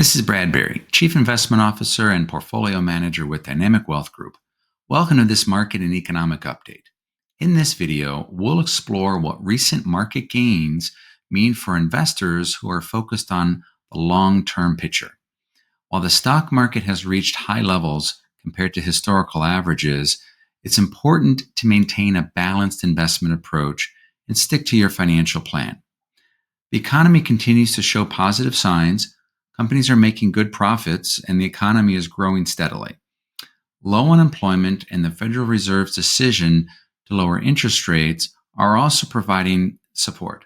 This is Bradbury, Chief Investment Officer and Portfolio Manager with Dynamic Wealth Group. Welcome to this market and economic update. In this video, we'll explore what recent market gains mean for investors who are focused on the long-term picture. While the stock market has reached high levels compared to historical averages, it's important to maintain a balanced investment approach and stick to your financial plan. The economy continues to show positive signs. Companies are making good profits, and the economy is growing steadily. Low unemployment and the Federal Reserve's decision to lower interest rates are also providing support.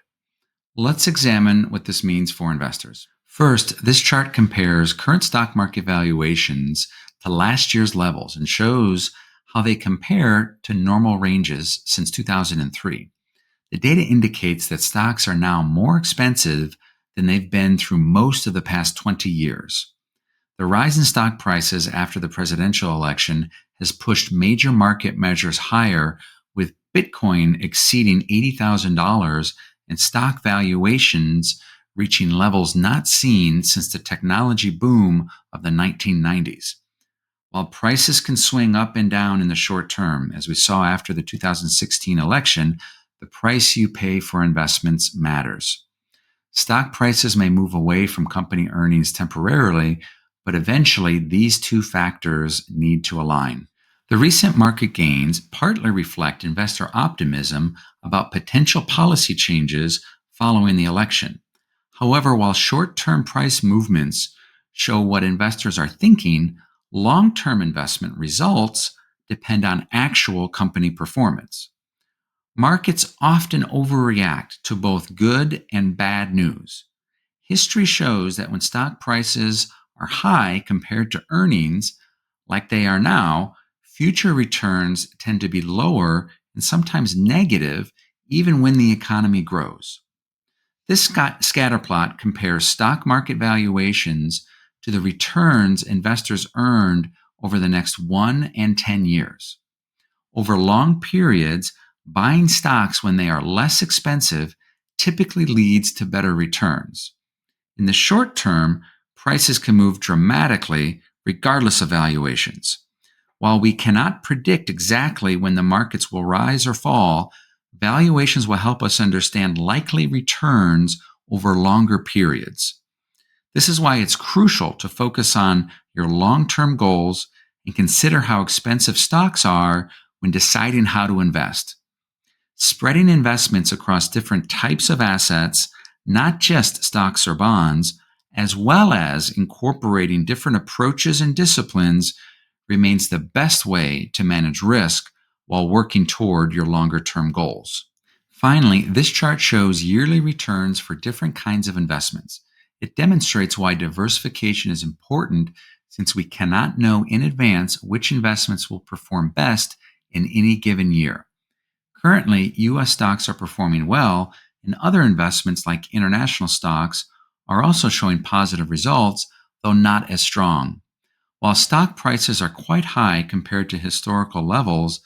Let's examine what this means for investors. First, this chart compares current stock market valuations to last year's levels and shows how they compare to normal ranges since 2003. The data indicates that stocks are now more expensive than they've been through most of the past 20 years. The rise in stock prices after the presidential election has pushed major market measures higher, with Bitcoin exceeding $80,000 and stock valuations reaching levels not seen since the technology boom of the 1990s. While prices can swing up and down in the short term, as we saw after the 2016 election, the price you pay for investments matters. Stock prices may move away from company earnings temporarily, but eventually these two factors need to align. The recent market gains partly reflect investor optimism about potential policy changes following the election. However, while short-term price movements show what investors are thinking, long-term investment results depend on actual company performance. Markets often overreact to both good and bad news. History shows that when stock prices are high compared to earnings, like they are now, future returns tend to be lower and sometimes negative even when the economy grows. This scatterplot compares stock market valuations to the returns investors earned over the next 1 and 10 years. Over long periods, buying stocks when they are less expensive typically leads to better returns. In the short term, prices can move dramatically regardless of valuations. While we cannot predict exactly when the markets will rise or fall, valuations will help us understand likely returns over longer periods. This is why it's crucial to focus on your long-term goals and consider how expensive stocks are when deciding how to invest. Spreading investments across different types of assets, not just stocks or bonds, as well as incorporating different approaches and disciplines, remains the best way to manage risk while working toward your longer-term goals. Finally, this chart shows yearly returns for different kinds of investments. It demonstrates why diversification is important, since we cannot know in advance which investments will perform best in any given year. Currently, U.S. stocks are performing well, and other investments like international stocks are also showing positive results, though not as strong. While stock prices are quite high compared to historical levels,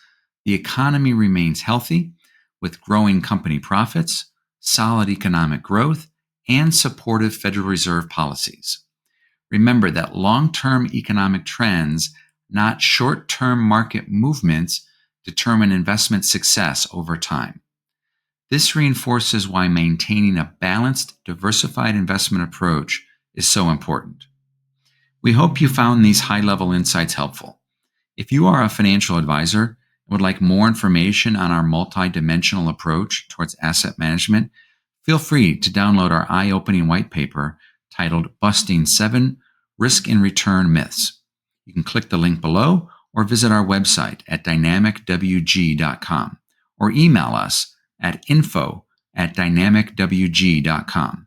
the economy remains healthy, with growing company profits, solid economic growth, and supportive Federal Reserve policies. Remember that long-term economic trends, not short-term market movements, determine investment success over time. This reinforces why maintaining a balanced, diversified investment approach is so important. We hope you found these high-level insights helpful. If you are a financial advisor and would like more information on our multi-dimensional approach towards asset management, feel free to download our eye-opening white paper titled Busting 7 Risk and Return Myths. You can click the link below or visit our website at dynamicwg.com or email us at info@dynamicwg.com.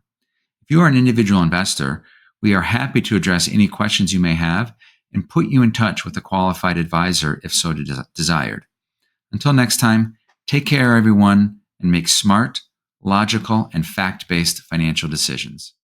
If you are an individual investor, we are happy to address any questions you may have and put you in touch with a qualified advisor if so desired. Until next time, take care, everyone, and make smart, logical, and fact-based financial decisions.